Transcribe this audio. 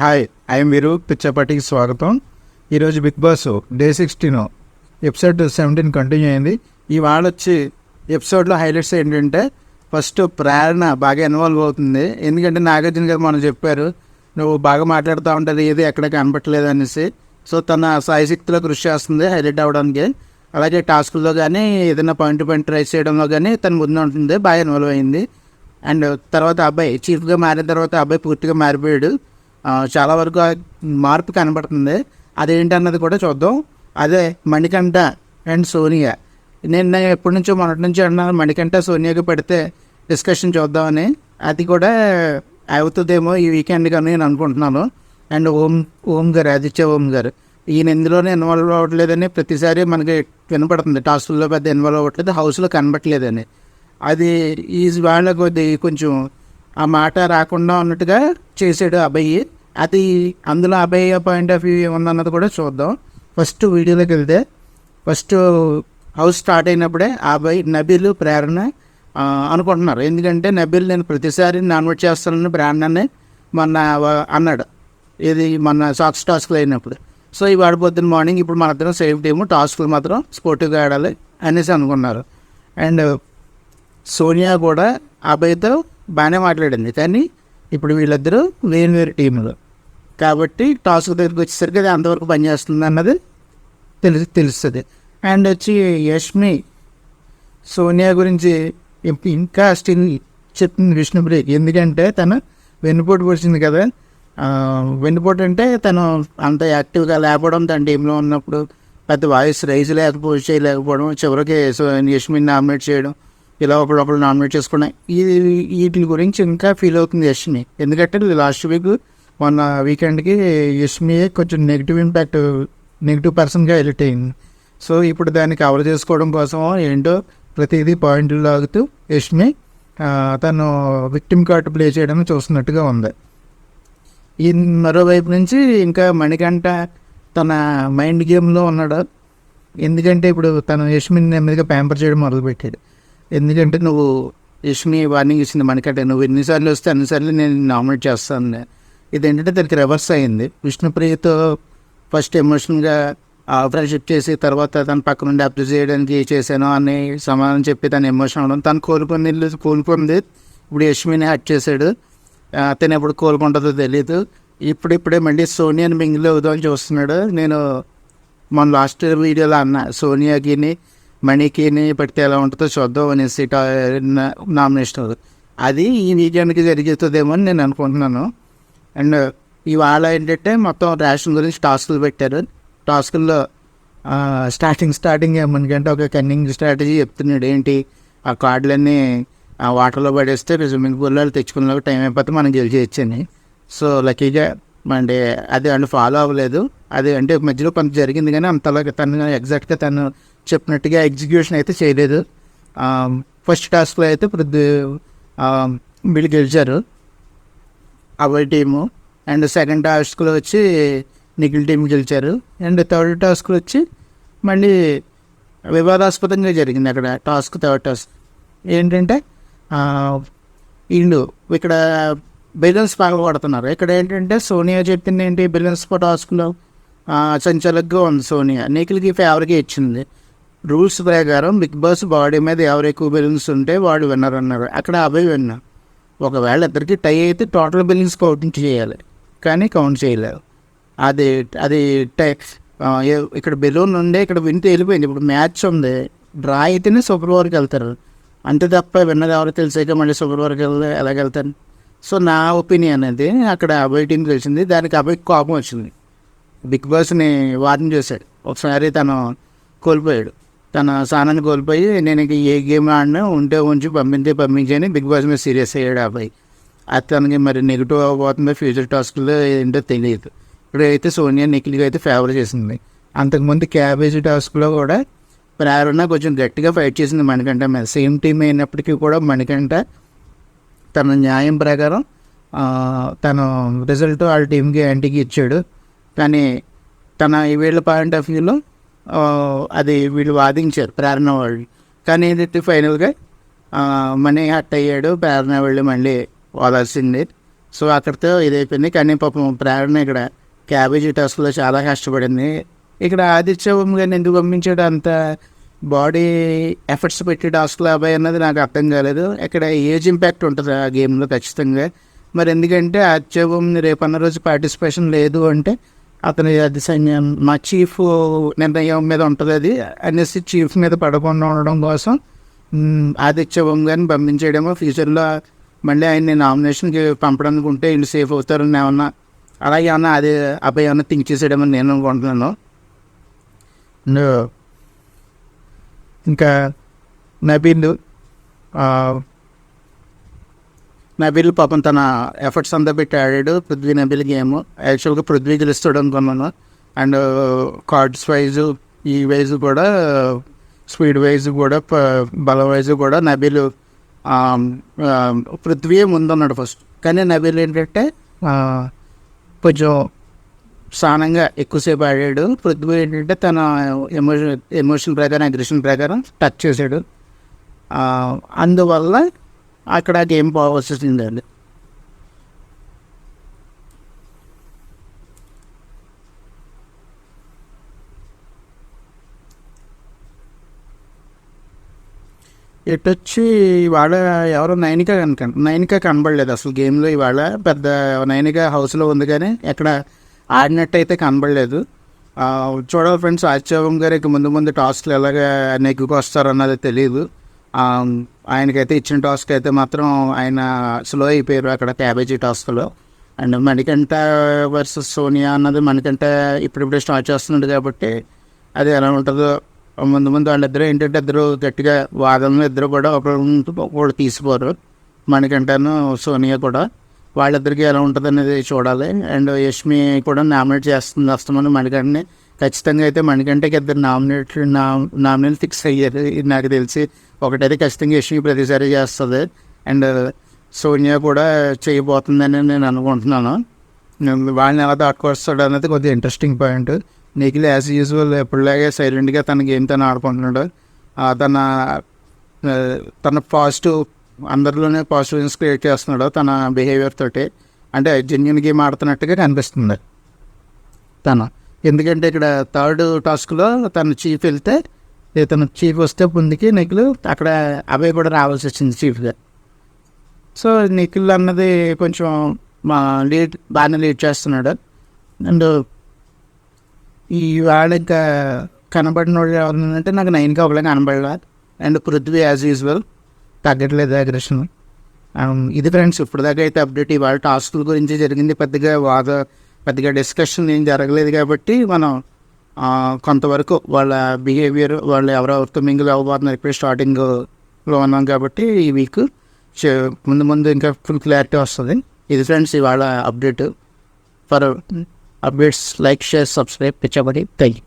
Hi, I'm వీరు. పిచ్చపాటికి స్వాగతం. ఈరోజు big boss day 16 episode 17 continue అయింది. ఇవాళ వచ్చి ఎపిసోడ్లో హైలైట్స్ ఏంటంటే, ఫస్ట్ ప్రేరణ బాగా ఇన్వాల్వ్ అవుతుంది. ఎందుకంటే నాగార్జున గారు మనం చెప్పారు, నువ్వు బాగా మాట్లాడుతూ ఉంటుంది, ఏది ఎక్కడ కనపట్టలేదు అనేసి. సో తన సాయశక్తిలో కృషి చేస్తుంది హైలైట్ అవ్వడానికి. అలాగే టాస్కుల్లో కానీ ఏదైనా పాయింట్ పాయింట్ ట్రై చేయడంలో కానీ తను ముందు ఉంటుంది, బాగా ఇన్వాల్వ్ అయింది. అండ్ తర్వాత అబ్బాయి చీఫ్గా మారిన తర్వాత అబ్బాయి పూర్తిగా మారిపోయాడు. చాలా వరకు మార్పు కనబడుతుంది. అదేంటన్నది కూడా చూద్దాం. అదే మణికంఠ అండ్ సోనియా. నేను ఎప్పటి నుంచో మొదటి నుంచి అన్నాను, మణికంఠ సోనియాకి పెడితే డిస్కషన్ చూద్దామని. అది కూడా అవుతుందేమో ఈ వీకెండ్ కానీ నేను అనుకుంటున్నాను. అండ్ ఓం గారు, ఆదిత్య ఓం గారు, ఈయన ఇందులోనే ఇన్వాల్వ్ అవ్వట్లేదని ప్రతిసారి మనకి వినపడుతుంది. టాస్కుల్లో పెద్ద ఇన్వాల్వ్ అవ్వట్లేదు, హౌస్లో కనబట్టలేదని. అది ఈ వాళ్ళ కొద్ది కొంచెం ఆ మాట రాకుండా ఉన్నట్టుగా చేసాడు అబ్బాయి. అది అందులో అబ్బాయి పాయింట్ ఆఫ్ వ్యూ ఏముందన్నది కూడా చూద్దాం. ఫస్ట్ వీడియోలోకి వెళ్తే, ఫస్ట్ హౌస్ స్టార్ట్ అయినప్పుడే అబ్బాయి నబీల్ ప్రేరణ అనుకుంటున్నారు. ఎందుకంటే నబీల్ నేను ప్రతిసారి నాన్వెట్ చేస్తానని ప్రేరణని మొన్న అన్నాడు, ఇది మొన్న సాక్స్ టాస్క్లు అయినప్పుడు. సో ఇవి ఆడిపోతున్న మార్నింగ్ ఇప్పుడు మన ఇద్దరం సేఫ్ టీము, టాస్కులు మాత్రం స్పోర్టివ్గా ఆడాలి అనేసి అనుకున్నారు. అండ్ సోనియా కూడా అబ్బాయితో బాగానే మాట్లాడింది, కానీ ఇప్పుడు వీళ్ళిద్దరూ వేరు వేరు టీములు కాబట్టి టాస్క్ దగ్గరికి వచ్చేసరికి అది అంతవరకు పనిచేస్తుంది అన్నది తెలుస్తుంది. అండ్ వచ్చి యష్మి సోనియా గురించి ఇంకా స్టిల్ చెప్తుంది విష్ణుప్రియ. ఎందుకంటే తను వెన్నుపోటు వచ్చింది కదా. వెన్నుపోటు అంటే తను అంత యాక్టివ్గా లేకపోవడం, తన టీంలో ఉన్నప్పుడు పెద్ద వాయిస్ రైజ్ చేయలేకపోవడం, చివరికి యష్మిని నామినేట్ చేయడం, ఇలా ఒకళ్ళు నామినేట్ చేసుకున్నాయి. వీటి గురించి ఇంకా ఫీల్ అవుతుంది యష్మి. ఎందుకంటే లాస్ట్ వీక్ మొన్న వీకెండ్కి యష్మియే కొంచెం నెగిటివ్ పర్సన్గా ఎలిట్ అయింది. సో ఇప్పుడు దాన్ని కవర్ చేసుకోవడం కోసం ఏంటో ప్రతిదీ పాయింట్లు లాగుతూ యష్మి తను విక్టిమ్ కార్డ్ ప్లే చేయడం చూస్తున్నట్టుగా ఉంది. ఈ మరోవైపు నుంచి ఇంకా మణికంఠ తన మైండ్ గేమ్లో ఉన్నాడు. ఎందుకంటే ఇప్పుడు తను యష్మిని నెమ్మదిగా ప్యాంపర్ చేయడం మొదలుపెట్టాడు. ఎందుకంటే నువ్వు యష్మి వార్నింగ్ ఇచ్చింది మనకంటే, నువ్వు ఎన్నిసార్లు వస్తే అన్నిసార్లు నేను నామినేట్ చేస్తాను. ఇదేంటంటే దానికి రివర్స్ అయింది. విష్ణుప్రియతో ఫస్ట్ ఎమోషనల్గా ఫ్రెండ్షిప్ చేసి తర్వాత తన పక్క నుండి అబ్జర్వ్ చేయడానికి చేశాను అని సమాధానం చెప్పి తను ఎమోషన్ అవడం, తను కోలుకుంది. ఇప్పుడు యష్మిని హట్ చేశాడు. తను ఎప్పుడు కోలుకుంటుందో తెలియదు. ఇప్పుడే మళ్ళీ సోనియాని మింగిల్ అవుదామని చూస్తున్నాడు. నేను మన లాస్ట్ వీడియోలో అన్నా, సోనియాకి మణికిని పడితే ఎలా ఉంటుందో చూద్దాం అనేసి నామినేషన్. అది ఈ వీకెండ్కి జరుగుతుందేమో అని నేను అనుకుంటున్నాను. అండ్ ఇవాళ ఏంటంటే మొత్తం రేషన్ గురించి టాస్కులు పెట్టారు. టాస్కుల్లో స్టార్టింగ్ ఏమనుకంటే ఒక కన్నింగ్ స్ట్రాటజీ చెప్తున్నాడు. ఏంటి, ఆ కార్డులన్నీ వాటర్లో పడేస్తే స్విమ్మింగ్ పూల్లో తెచ్చుకున్న టైం అయిపోతే మనం గెలిచేయచ్చని. సో లక్కీగా అంటే అది ఫాలో అవ్వలేదు. అది అంటే మధ్యలో కొంత జరిగింది, కానీ అంతలాగా తను ఎగ్జాక్ట్గా తను చెప్పినట్టుగా ఎగ్జిక్యూషన్ అయితే చేయలేదు. ఫస్ట్ టాస్క్లో అయితే వీళ్ళు గెలిచారు అబ్బాయి టీము. అండ్ సెకండ్ టాస్క్లో వచ్చి నిఖిల్ టీం గెలిచారు. అండ్ థర్డ్ టాస్క్లో వచ్చి మళ్ళీ వివాదాస్పదంగా జరిగింది అక్కడ థర్డ్ టాస్క్ ఏంటంటే వీళ్ళు ఇక్కడ బెలూన్స్ పగలగొడుతున్నారు. ఇక్కడ ఏంటంటే సోనియా చెప్పింది ఏంటి, బెలూన్స్ టాస్క్లో సంచలకుగా ఉంది సోనియా. నిఖిల్కి ఫేవర్గా ఇచ్చింది. రూల్స్ ప్రకారం బిగ్ బాస్ బాడీ మీద ఎవరు ఎక్కువ బెలూన్స్ ఉంటే వాడు విన్నర్ అన్నారు. అక్కడ అబ్బాయి విన్నారు. ఒకవేళ ఇద్దరికి టై అయితే టోటల్ బెలూన్స్ కౌంట్ చేయాలి, కానీ కౌంట్ చేయలేదు. అది ఇక్కడ బెలూన్ ఉండే ఇక్కడ వింటే వెళ్ళిపోయింది. ఇప్పుడు మ్యాచ్ ఉంది, డ్రా అయితేనే సూపర్ ఓవర్కి వెళ్తారు. అంతే తప్ప విన్నర్ ఎవరో తెలిసాక మళ్ళీ సూపర్ ఓవర్కి ఎలాగెళ్తారు. సో నా ఒపీనియన్ అది. అక్కడ అబ్బాయి టీం తెలిసింది, దానికి అబ్బాయికి కోపం వచ్చింది. బిగ్ బాస్ని వార్నింగ్ చేశాడు. ఒకసారి తను కోల్పోయాడు, తన స్థానాన్ని కోల్పోయి నేను ఏ గేమ్ ఆడినా ఉంటే ఉంచి పంపించని బిగ్ బాస్ మీద సీరియస్ అయ్యాడు అబ్బాయి. అది తనకి మరి నెగిటివ్ అవ్వబోతుందో ఫ్యూచర్ టాస్క్లో ఏంటో తెలియదు. ఇప్పుడైతే సోనియా నిఖిల్గా అయితే ఫేవర్ చేసింది. అంతకుముందు క్యాబేజీ టాస్క్లో కూడా ప్రేరణ కొంచెం గట్టిగా ఫైట్ చేసింది మణికంఠ మీద. సేమ్ టీం అయినప్పటికీ కూడా మణికంఠ తన న్యాయం ప్రకారం తను రిజల్ట్ వాళ్ళ టీంకి యాంటీకి ఇచ్చాడు. కానీ తన వీళ్ళ పాయింట్ ఆఫ్ వ్యూలో అది వీళ్ళు వాదించారు ప్రేరణ వాళ్ళు. కానీ ఏంటంటే ఫైనల్గా మనీ హట్ అయ్యాడు. ప్రేరణ వాళ్ళు మళ్ళీ వాదాల్సింది. సో అక్కడితో ఇది అయిపోయింది. కానీ పాపం ప్రేరణ ఇక్కడ క్యాబేజీ టాస్క్లో చాలా కష్టపడింది. ఇక్కడ ఆదిత్య గారిని ఎందుకు పంపించాడు అంత బాడీ ఎఫర్ట్స్ పెట్టి టాస్క్లో అబ్బాయి అన్నది నాకు అర్థం కాలేదు. ఇక్కడ ఏజ్ ఇంపాక్ట్ ఉంటుంది ఆ గేమ్లో ఖచ్చితంగా. మరి ఎందుకంటే ఆదిత్య రేపు అన్న రోజు పార్టిసిపేషన్ లేదు అంటే అతని అది సైన్యం మా చీఫ్ నిర్ణయం మీద ఉంటుంది అది అనేసి చీఫ్ మీద పడకుండా ఉండడం కోసం ఆదిత్య గారిని పంపించేయడమో, ఫ్యూచర్లో మళ్ళీ ఆయన్ని నామినేషన్కి పంపడానికి ఉంటే వీళ్ళు సేఫ్ అవుతారని ఏమన్నా అలాగే ఏమన్నా అదే అబ్బాయి ఏమన్నా థింక్ చేసేయడమని నేను అనుకుంటున్నాను. ఇంకా నబీల్ పాపం తన ఎఫర్ట్స్ అంతా పెట్టి ఆడాడు. పృథ్వీ నబీల్ గేమ్ యాక్చువల్గా పృథ్వీ గెలుస్తాడు అనుకున్నాను. అండ్ కార్డ్స్ వైజ్ ఈ వైజ్ కూడా స్పీడ్ వైజ్ కూడా బలం వైజ్ కూడా నబీల్ పృథ్వీ ముందున్నాడు ఫస్ట్. కానీ నబీల్ ఏంటంటే కొంచెం స్థానంగా ఎక్కువసేపు ఆడాడు. పృథ్వీ ఏంటంటే తన ఎమోషన్ ప్రకారం అగ్రెషన్ ప్రకారం టచ్ చేశాడు. అందువల్ల అక్కడ గేమ్ వచ్చేసిందండి. ఇటొచ్చి ఇవాళ ఎవరో నైనిక కనబడలేదు అసలు గేమ్లో. ఇవాళ పెద్ద నైనిక హౌస్లో ఉంది కానీ ఎక్కడ ఆడినట్టయితే కనబడలేదు. చూడాలి ఫ్రెండ్స్, ఆదిత్యవం గారికి ముందు టాస్క్లు ఎలాగ నెగ్గుకు వస్తారన్నది తెలియదు. ఆయనకైతే ఇచ్చిన టాస్క్ అయితే మాత్రం ఆయన స్లో అయిపోయారు అక్కడ క్యాబేజీ టాస్క్లో. అండ్ మణికంఠ వర్సెస్ సోనియా అన్నది మణికంఠ ఇప్పుడిప్పుడే స్టార్ట్ చేస్తున్నాడు కాబట్టి అది ఎలా ఉంటుందో. ముందు వాళ్ళిద్దరూ ఏంటంటే ఇద్దరు గట్టిగా వాదనలు ఇద్దరు కూడా ఒకళ్ళు తీసిపోరు. మణికంఠను సోనియా కూడా వాళ్ళిద్దరికి ఎలా ఉంటుంది అనేది చూడాలి. అండ్ యష్మి కూడా నామినేట్ చేస్తుంది వస్తామని మణికంఠని. ఖచ్చితంగా అయితే మణికంఠకి ఇద్దరు నామినేట్ ఫిక్స్ అయ్యారు నాకు తెలిసి. ఒకటైతే ఖచ్చితంగా యష్మి ప్రతిసారి చేస్తుంది. అండ్ సోనియా కూడా చేయబోతుందని నేను అనుకుంటున్నాను. వాళ్ళని ఎలా దాటుకొస్తాడు అనేది కొద్దిగా interesting point. Nikhil as usual ఎప్పుడులాగే సైలెంట్గా తన గేమ్ తను ఆడుకుంటున్నాడు. తన పాజిటివ్ అందరిలోనే పాజిటివ్నెస్ క్రియేట్ చేస్తున్నాడు తన బిహేవియర్ తోటి. అంటే జెన్యున్ గేమ్ ఆడుతున్నట్టుగా కనిపిస్తుంది తను. ఎందుకంటే ఇక్కడ థర్డ్ టాస్క్లో తను చీఫ్ వెళ్తే తను చీఫ్ వస్తే ముందుకి నిఖిల్ అక్కడ అభయ్ కూడా రావాల్సి వచ్చింది చీఫ్గా. సో నిఖిల్ అన్నది కొంచెం బాగానే లీడ్ చేస్తున్నాడు. అండ్ ఈ వాళ్ళ ఇంకా కనబడిన వాళ్ళు ఎవరంటే నాకు నైన్గా ఒకలా కనబడలే. అండ్ పృథ్వీ యాజ్ యూజువల్ తగ్గట్లేదు అగ్రెషన్. ఇది ఫ్రెండ్స్ ఇప్పటిదాకా అయితే అప్డేట్. ఇవాళ టాస్కుల గురించి జరిగింది, పెద్దగా డిస్కషన్ ఏం జరగలేదు కాబట్టి మనం కొంతవరకు వాళ్ళ బిహేవియర్ వాళ్ళు ఎవరెవరితో మింగిల్ అవ్వబోతున్నారు ఇప్పుడు స్టార్టింగ్లో ఉన్నాం కాబట్టి ఈ వీక్ ముందు ఇంకా ఫుల్ క్లారిటీ వస్తుంది. ఇది ఫ్రెండ్స్ ఇవాళ update. For updates like share subscribe పిచ్చబడి థ్యాంక్ యూ.